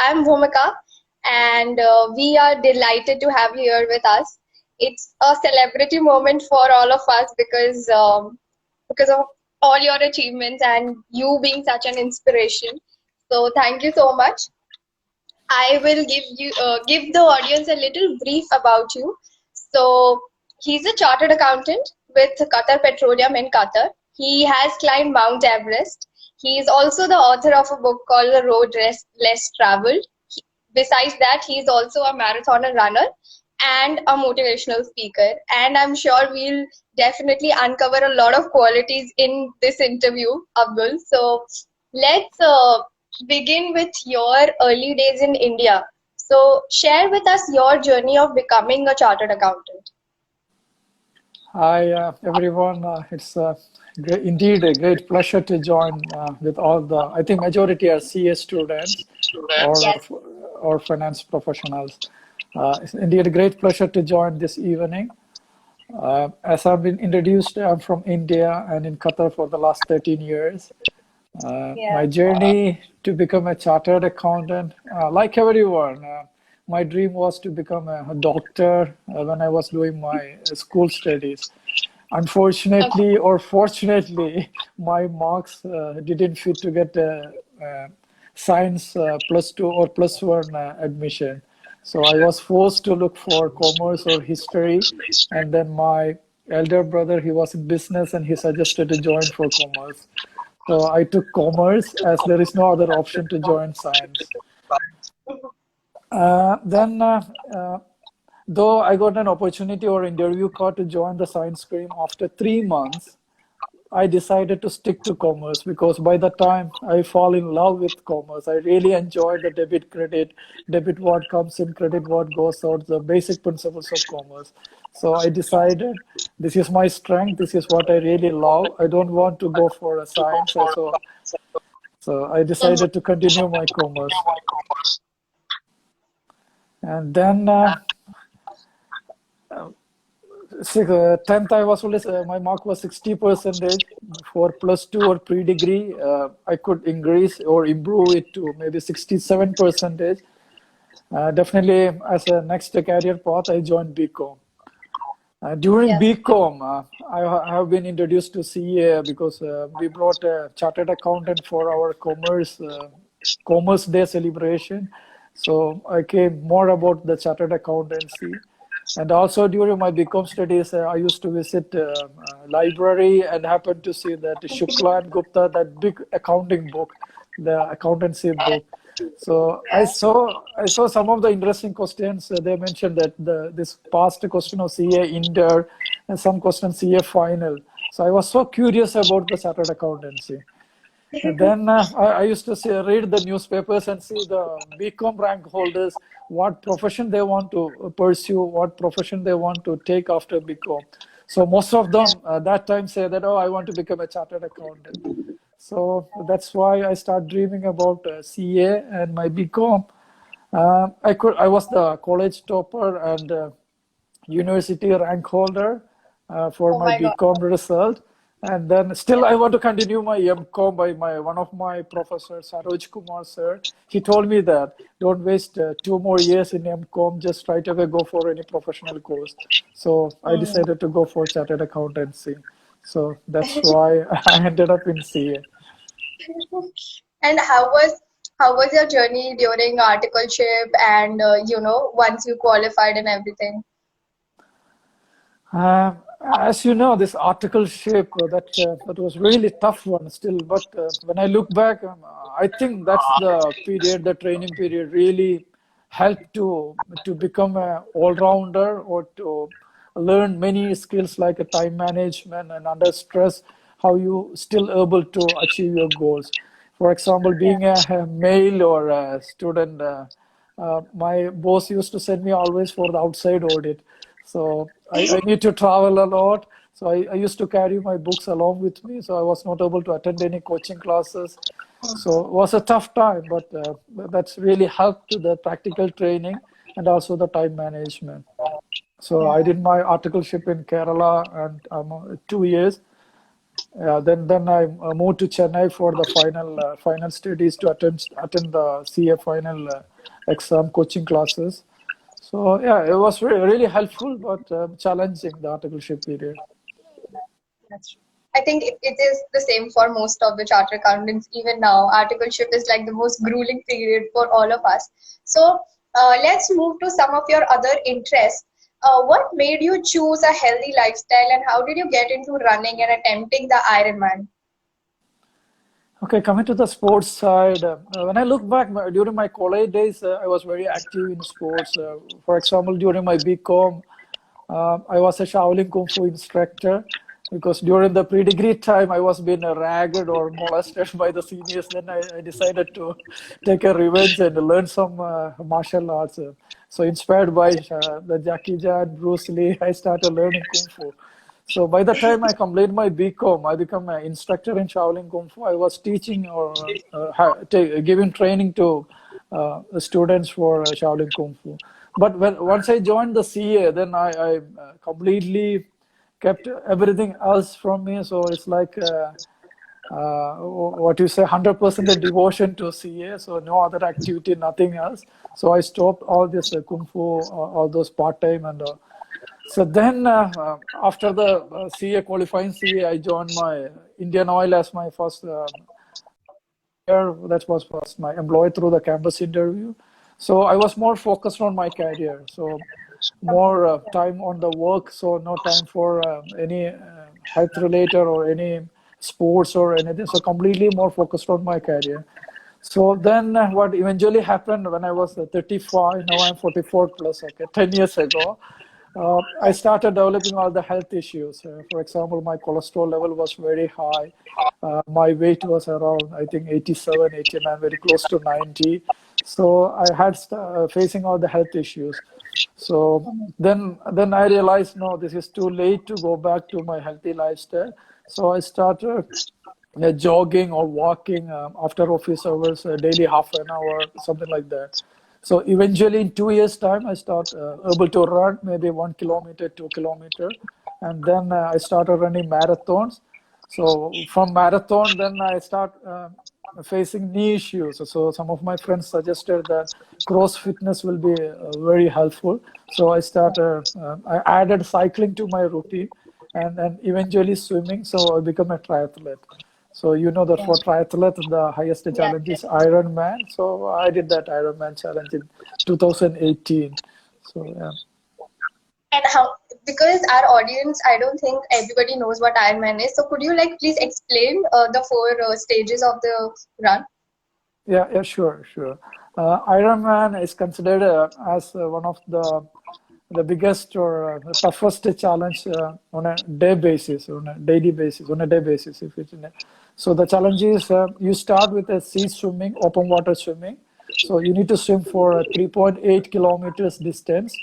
I'm Bhumika, and we are delighted to have you here with us. It's a celebrity moment for all of us because of all your achievements and you being such an inspiration. So thank you so much. I will give the audience a little brief about you. So he's a chartered accountant with Qatar Petroleum in Qatar. He has climbed Mount Everest. He is also the author of a book called The Road Less Traveled. Besides that, he's also a marathoner runner and a motivational speaker. And I'm sure we'll definitely uncover a lot of qualities in this interview, Abdul. So let's begin with your early days in India. So share with us your journey of becoming a chartered accountant. Hi, everyone. It's indeed a great pleasure to join with all the, I think majority are CA students or, Yes. or finance professionals. It's indeed a great pleasure to join this evening. As I've been introduced, I'm from India and in Qatar for the last 13 years. My journey to become a chartered accountant, like everyone, my dream was to become a doctor when I was doing my school studies. Unfortunately or fortunately, my marks didn't fit to get a science +2 or +1 admission. So I was forced to look for commerce or history. And then my elder brother, he was in business and he suggested to join for commerce. So I took commerce as there is no other option to join science. Though I got an opportunity or interview call to join the science stream after 3 months, I decided to stick to commerce because by the time I fall in love with commerce, I really enjoy the debit credit, debit what comes in, credit what goes out, the basic principles of commerce. So I decided this is my strength, this is what I really love. I don't want to go for a science. So I decided to continue my commerce. And then 10th, I was always, my mark was 60% for +2 or pre-degree. I could increase or improve it to maybe 67%. Definitely, as a next career path, I joined BCom. During BCom, I have been introduced to CA because we brought a chartered accountant for our Commerce Day celebration. So I came more about the chartered accountancy. And also during my BCom studies, I used to visit library and happened to see that Shukla and Gupta, that big accounting book, the accountancy book. So I saw some of the interesting questions. They mentioned that this past question of CA Inter and some questions CA final. So I was so curious about the chartered accountancy. And then I used to read the newspapers and see the BCom rank holders, what profession they want to pursue, what profession they want to take after BCom. So most of them that time say that, oh, I want to become a chartered accountant. So that's why I start dreaming about CA and my BCom. I was the college topper and university rank holder for my BCom result. And then still I want to continue my MCom by one of my professors, Saroj Kumar sir. He told me that don't waste 2 more years in MCom, just right away go for any professional course. So I decided to go for chartered accountancy. So that's why I ended up in CA. And how was your journey during articleship and once you qualified and everything? As you know, this articleship that was really tough one still. But when I look back, I think that's the period, the training period, really helped to become an all-rounder or to learn many skills like a time management and under stress, how you still able to achieve your goals. For example, being a male or a student, my boss used to send me always for the outside audit. So I need to travel a lot. So I used to carry my books along with me. So I was not able to attend any coaching classes. So it was a tough time, but that's really helped to the practical training and also the time management. So I did my articleship in Kerala and 2 years. Then I moved to Chennai for the final studies to attend the CA final exam coaching classes. So yeah, it was really helpful, but challenging, the articleship period. That's true. I think it is the same for most of the chartered accountants. Even now, articleship is like the most grueling period for all of us. So let's move to some of your other interests. What made you choose a healthy lifestyle, and how did you get into running and attempting the Ironman? Okay, coming to the sports side, when I look back during my college days, I was very active in sports. For example, during my BCom, I was a Shaolin Kung Fu instructor because during the pre-degree time, I was being ragged or molested by the seniors. Then I decided to take a revenge and learn some martial arts. So inspired by the Jackie Chan, Bruce Lee, I started learning Kung Fu. So by the time I completed my BCom, I became an instructor in Shaolin Kung Fu. I was teaching or giving training to the students for Shaolin Kung Fu. But once I joined the CA, then I completely kept everything else from me. So it's like what you say, 100% devotion to CA. So no other activity, nothing else. So I stopped all this Kung Fu, all those part-time and. So then, after the CA qualifying CA, I joined my Indian Oil as my first year. That was first my employee through the campus interview. So I was more focused on my career. So more time on the work. So no time for any health related or any sports or anything. So completely more focused on my career. So then what eventually happened when I was 35, now I'm 44 plus, okay, 10 years ago. I started developing all the health issues. For example, my cholesterol level was very high. My weight was around, I think, 87, 89, very close to 90. So I had facing all the health issues. So then I realized, no, this is too late to go back to my healthy lifestyle. So I started jogging or walking after office hours, daily half an hour, something like that. So eventually, in 2 years' time, I start able to run maybe 1 kilometer, 2 kilometer, and then I started running marathons. So from marathon, then I start facing knee issues. So some of my friends suggested that cross fitness will be very helpful. So I added cycling to my routine, and then eventually swimming. So I become a triathlete. So you know that Yeah. for triathlete, the highest Yes, challenge is yes. Ironman. So I did that Ironman challenge in 2018. So yeah. And how, because our audience, I don't think everybody knows what Ironman is. So could you like please explain the four stages of the run? Yeah, sure. Ironman is considered as one of the biggest or the toughest challenge on a day basis, on a daily basis, on a day basis. If it's in a, so the challenge is you start with a sea swimming, open water swimming. So you need to swim for 3.8 kilometers distance.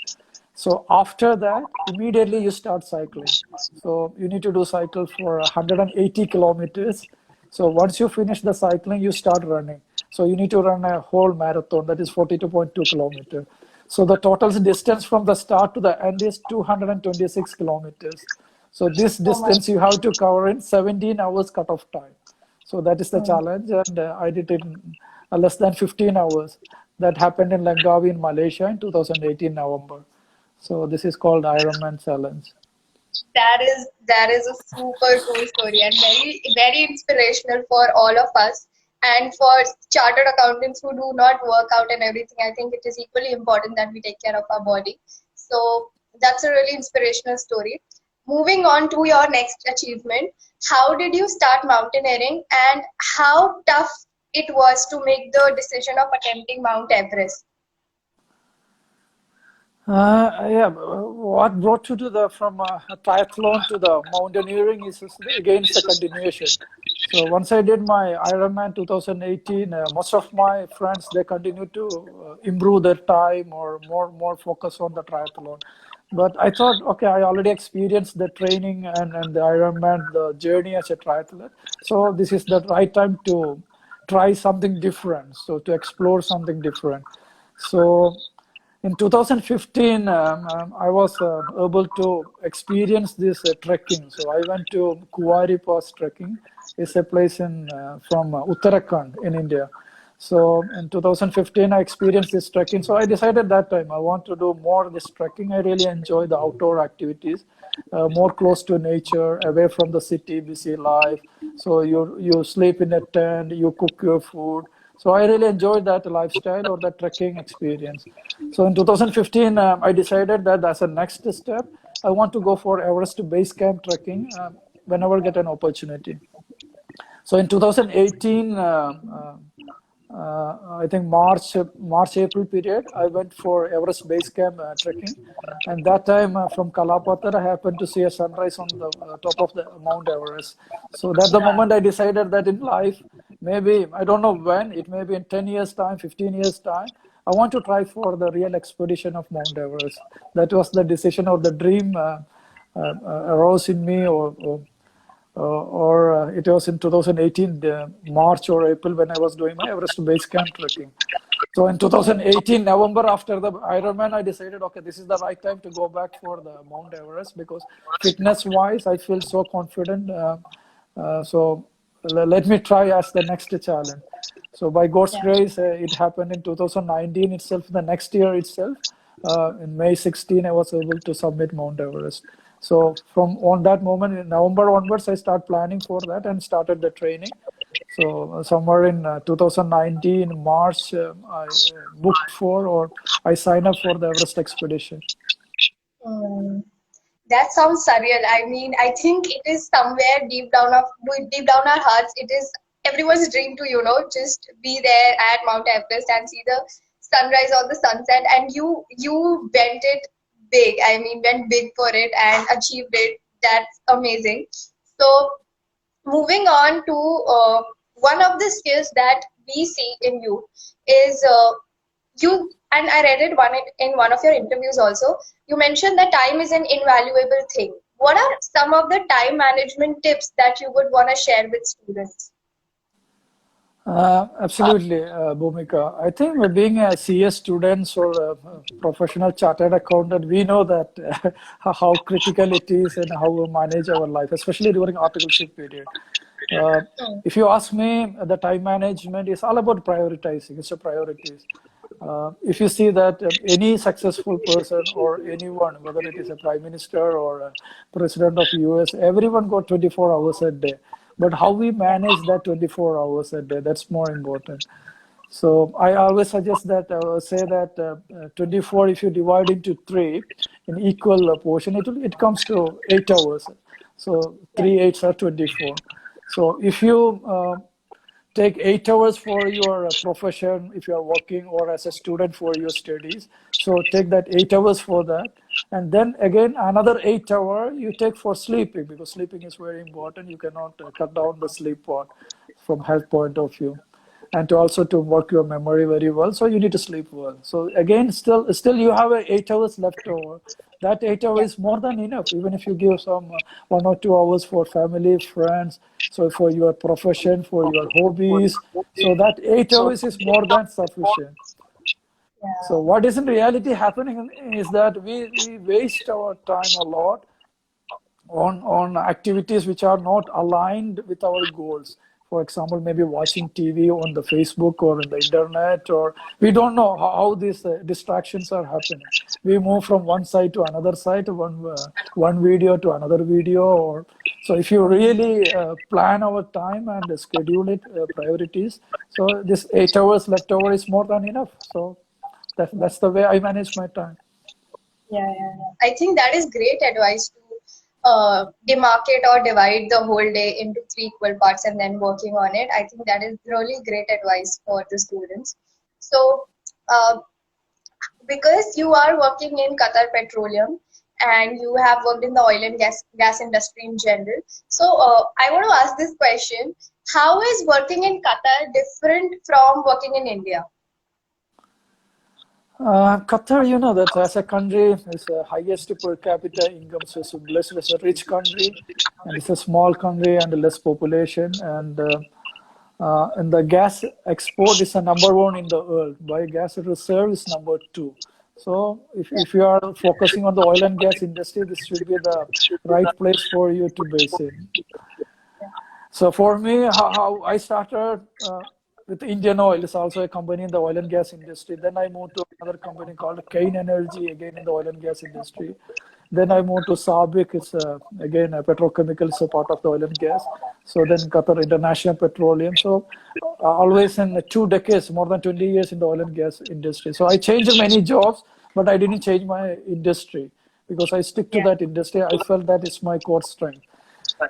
So after that, immediately you start cycling. So you need to do cycle for 180 kilometers. So once you finish the cycling, you start running. So you need to run a whole marathon, that is 42.2 kilometers. So the total distance from the start to the end is 226 kilometers. So this Oh my. distance you have to cover in 17 hours cut-off time. So that is the Hmm. challenge, and I did it in less than 15 hours. That happened in Langkawi in Malaysia in 2018 November. So this is called Ironman Challenge. That is a super cool story and very very inspirational for all of us. And for chartered accountants who do not work out and everything, I think it is equally important that we take care of our body. So that's a really inspirational story. Moving on to your next achievement, how did you start mountaineering and how tough it was to make the decision of attempting Mount Everest? Yeah, what brought you to the from a triathlon to the mountaineering is again it's a continuation. So once I did my Ironman 2018, most of my friends they continue to improve their time or more focus on the triathlon. But I thought, okay, I already experienced the training and the Ironman, the journey as a triathlete. So this is the right time to try something different. So to explore something different. So In 2015, I was able to experience this trekking. So I went to Kuwari Pass trekking. It's a place in from Uttarakhand in India. So in 2015, I experienced this trekking. So I decided that time I want to do more of this trekking. I really enjoy the outdoor activities, more close to nature, away from the city, busy life. So you sleep in a tent, you cook your food. So I really enjoyed that lifestyle or that trekking experience. So in 2015, I decided that as a next step, I want to go for Everest base camp trekking whenever I get an opportunity. So in 2018, I think April period, I went for Everest base camp trekking, and that time from Kalapatar, I happened to see a sunrise on the top of the Mount Everest. So that's the moment I decided that in life, maybe I don't know when, it may be in 10 years time, 15 years time, I want to try for the real expedition of Mount Everest. That was the decision or the dream arose in me, or it was in 2018, March or April, when I was doing my Everest base camp trekking. So in 2018, November, after the Ironman, I decided, okay, this is the right time to go back for the Mount Everest, because fitness-wise, I feel so confident. So let me try as the next challenge. So by God's grace, it happened in 2019 itself, the next year itself. In May 16, I was able to summit Mount Everest. So from on that moment, in November onwards, I start planning for that and started the training. So somewhere in 2019, March, I booked for, or I signed up for the Everest expedition. Mm. That sounds surreal. I mean, I think it is somewhere deep down our hearts. It is everyone's dream to, just be there at Mount Everest and see the sunrise or the sunset. And you went it big. I mean, went big for it and achieved it. That's amazing. So moving on to one of the skills that we see in you is you, and I read it in one of your interviews also. You mentioned that time is an invaluable thing. What are some of the time management tips that you would want to share with students? Absolutely, Bhumika. I think being a CA student or a professional chartered accountant, we know that how critical it is and how we manage our life, especially during articleship period. Uh, if you ask me, the time management is all about prioritizing. It's a priorities. If you see that any successful person or anyone, whether it is a prime minister or a president of US, everyone got 24 hours a day. But how we manage that 24 hours a day, that's more important. So I always suggest that, say that 24, if you divide into 3 in equal portion, it comes to 8 hours. So 3 8s are 24. So if you take 8 hours for your profession, if you are working, or as a student for your studies, so take that 8 hours for that. And then again, another 8 hour you take for sleeping, because sleeping is very important. You cannot cut down the sleep part from health point of view. And to also to work your memory very well, so you need to sleep well. So again, still you have 8 hours left over. That 8 hours is more than enough, even if you give some 1 or 2 hours for family, friends, so for your profession, for your hobbies. So that 8 hours is more than sufficient. So what is in reality happening is that we waste our time a lot on activities which are not aligned with our goals. For example, maybe watching TV on the Facebook or in the internet, or we don't know how these distractions are happening. We move from one side to another side, one video to another video. Or so if you really plan our time and schedule it, priorities, so this 8 hours left over is more than enough. So that's the way I manage my time. Yeah. I think that is great advice to demarcate or divide the whole day into 3 equal parts and then working on it. I think that is really great advice for the students. So, because you are working in Qatar Petroleum and you have worked in the oil and gas industry in general, so I want to ask this question: how is working in Qatar different from working in India? Qatar, you know that as a country, is the highest per capita income, so it's blessed as a rich country, and it's a small country and less population, and the gas export is a number 1 in the world. By gas reserve is number 2. So if you are focusing on the oil and gas industry, this should be the right place for you to base in. So for me, how I started with Indian Oil, is also a company in the oil and gas industry. Then I moved to another company called Kane Energy, again in the oil and gas industry. Then I moved to Sabic, it's again a petrochemical, so part of the oil and gas. So then Qatar International Petroleum. So always in 2 decades, more than 20 years in the oil and gas industry. So I changed many jobs, but I didn't change my industry because I stick to that industry. I felt that is my core strength.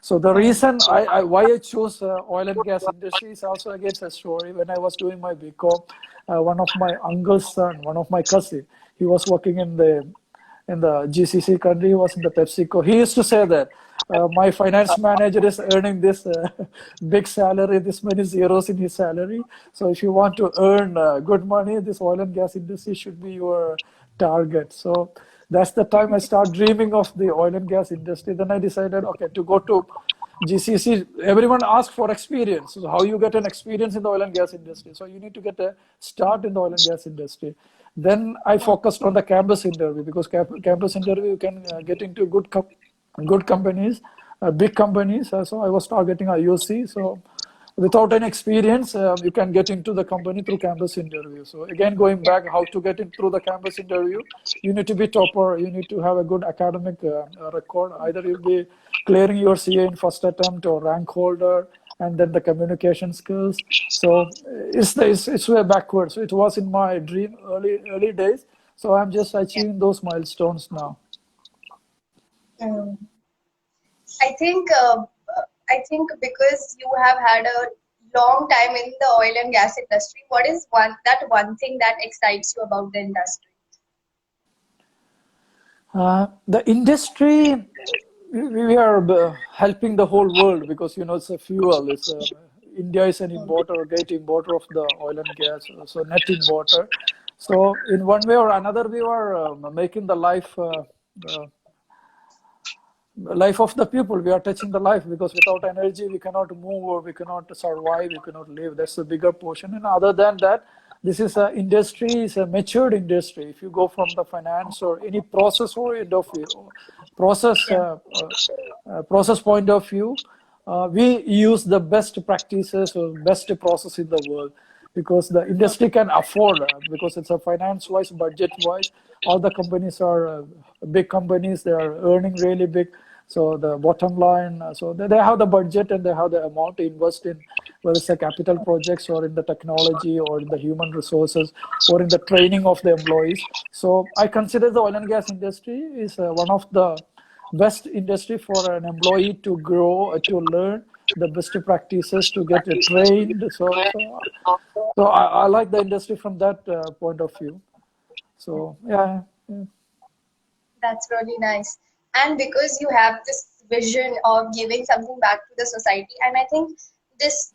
So the reason why I chose oil and gas industry is also against a story. When I was doing my BCom, one of my uncle's son, one of my cousin, he was working in the GCC country. He was in the PepsiCo. He used to say that my finance manager is earning this big salary, this many zeros in his salary. So if you want to earn good money, this oil and gas industry should be your target. So that's the time I start dreaming of the oil and gas industry. Then I decided, okay, to go to GCC. Everyone asks for experience. So how you get an experience in the oil and gas industry? So you need to get a start in the oil and gas industry. Then I focused on the campus interview, because campus interview you can get into good companies, big companies. So I was targeting IOC. So without any experience, you can get into the company through campus interview. So again, going back, how to get in through the campus interview, you need to be topper, you need to have a good academic record. Either you'll be clearing your CA in first attempt or rank holder, and then the communication skills. So it's way backwards. So it was in my dream early days. So I'm just achieving those milestones now. I think because you have had a long time in the oil and gas industry, what is one thing that excites you about the industry? The industry, we are helping the whole world, because it's a fuel. India is an importer, great importer of the oil and gas, so net importer. So in one way or another, we are making the life of the people. We are touching the life, because without energy we cannot move, or we cannot survive, we cannot live. That's the bigger portion. And other than that, this is a industry, is a matured industry. If you go from the finance or any process process point of view, we use the best practices or best process in the world, because the industry can afford, because it's a finance wise, budget wise, all the companies are big companies, they are earning really big. So the bottom line, so they have the budget and they have the amount to invest in, whether it's the capital projects or in the technology or in the human resources or in the training of the employees. So I consider the oil and gas industry is one of the best industry for an employee to grow, to learn the best practices, to get trained. So I like the industry from that point of view. So yeah. That's really nice. And because you have this vision of giving something back to the society, and I think this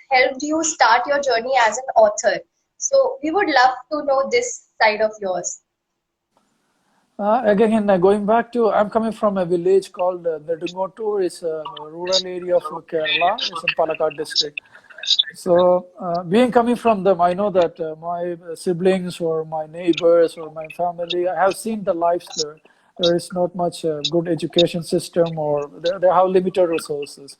helped you start your journey as an author. So we would love to know this side of yours. Again, going back to, I'm coming from a village called Nedungotur. It's a rural area of Kerala. It's in Palakkad district. So being coming from them, I know that my siblings or my neighbors or my family, I have seen the lives there. There is not much good education system, or they have limited resources.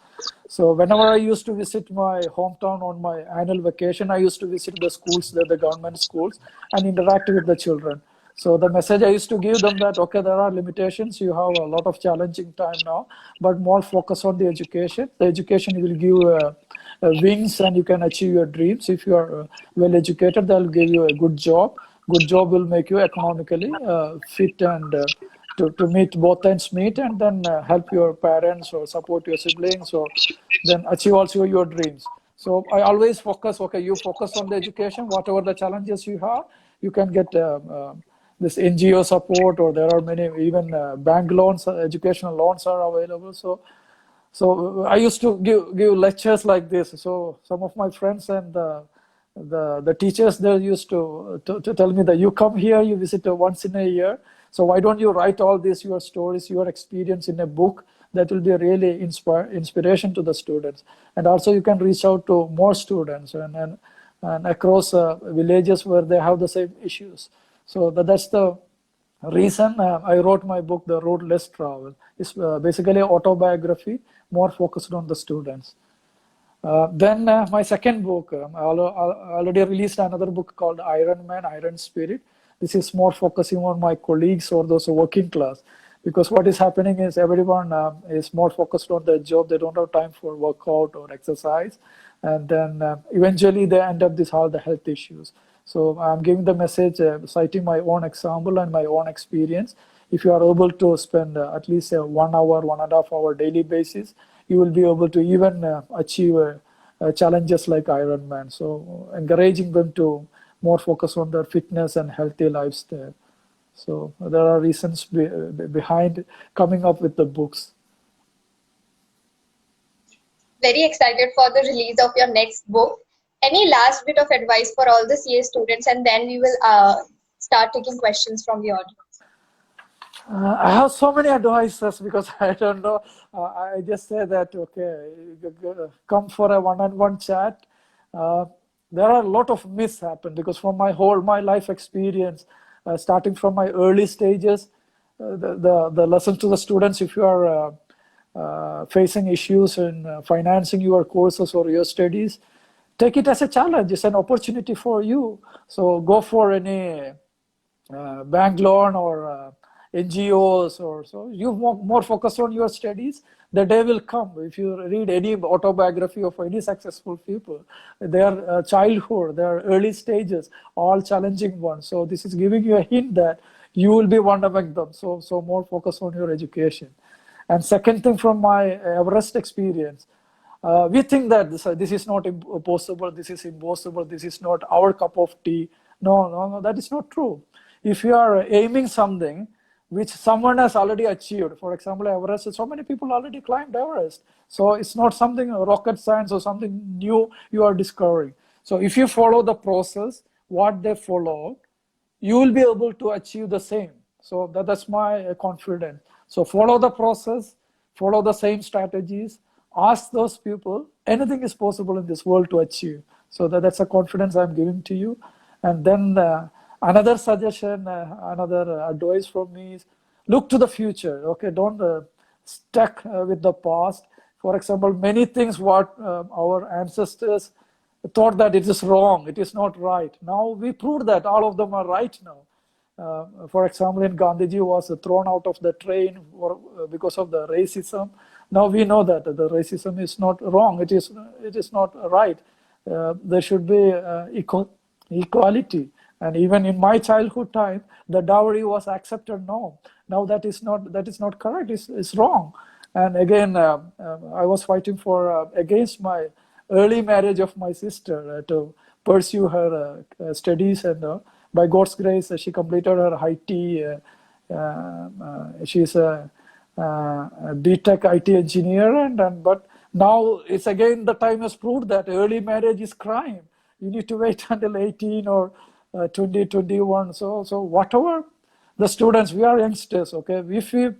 So whenever I used to visit my hometown on my annual vacation, I used to visit the schools, the government schools, and interact with the children. So the message I used to give them that, okay, there are limitations, you have a lot of challenging time now, but more focus on the education. The education will give wings and you can achieve your dreams. If you are well educated, they'll give you a good job. Good job will make you economically fit and to meet both ends meet, and then help your parents or support your siblings, or then achieve also your dreams. So I always focus, okay, you focus on the education, whatever the challenges you have, you can get this NGO support, or there are many even bank loans, educational loans are available. So I used to give lectures like this. So some of my friends and the teachers, they used to tell me that you come here, you visit once in a year. So why don't you write all this, your stories, your experience in a book? That will be a really inspiration to the students. And also you can reach out to more students and across villages where they have the same issues. So that's the reason I wrote my book, The Road Less Travel. It's basically autobiography, more focused on the students. Then my second book, I already released another book called Ironman, Iron Spirit. This is more focusing on my colleagues or those working class, because what is happening is everyone is more focused on their job. They don't have time for workout or exercise, and then eventually they end up this all the health issues. So I'm giving the message, citing my own example and my own experience. If you are able to spend at least 1 hour, 1.5 hour daily basis, you will be able to even achieve challenges like Ironman. So encouraging them to more focus on their fitness and healthy lifestyle. So there are reasons behind coming up with the books. Very excited for the release of your next book. Any last bit of advice for all the CA students, and then we will start taking questions from the audience. I have so many advices because I don't know. I just say that, okay, come for a one-on-one chat. There are a lot of myths happen because from my life experience, starting from my early stages, the lesson to the students, if you are facing issues in financing your courses or your studies, take it as a challenge. It's an opportunity for you. So go for any bank loan or NGOs, or so you more focus on your studies. The day will come. If you read any autobiography of any successful people, their childhood, their early stages, all challenging ones. So this is giving you a hint that you will be one among them. So more focus on your education. And second thing, from my Everest experience, we think that this is not possible, this is impossible, this is not our cup of tea. No, that is not true. If you are aiming something which someone has already achieved, for example, Everest, so many people already climbed Everest. So it's not something rocket science or something new you are discovering. So if you follow the process, what they follow, you will be able to achieve the same. So that's my confidence. So follow the process, follow the same strategies, ask those people, anything is possible in this world to achieve. So that's a confidence I'm giving to you. And then another suggestion, another advice from me is look to the future. Okay, don't stuck with the past. For example, many things what our ancestors thought that it is wrong, it is not right. Now we proved that all of them are right now. For example, in Gandhiji was thrown out of the train because of the racism. Now we know that the racism is not wrong. It is not right. There should be equality. And even in my childhood time, the dowry was accepted. Now that is not correct. It's wrong. And again, I was fighting for against my early marriage of my sister to pursue her studies, and by God's grace, she completed her IT. She's a BTech IT engineer, but now it's again the time has proved that early marriage is crime. You need to wait until 18 or 20, 21. So whatever the students, we are youngsters. Okay, if we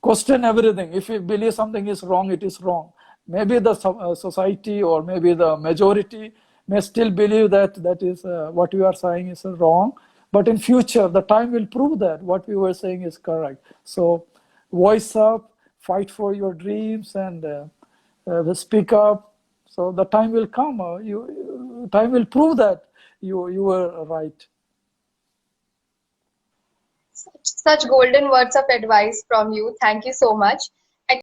question everything, if we believe something is wrong, it is wrong. Maybe the society or maybe the majority may still believe that is what we are saying is wrong. But in future, the time will prove that what we were saying is correct. So voice up, fight for your dreams, and speak up. So the time will come. Time will prove that you were right. Such golden words of advice from you. Thank you so much.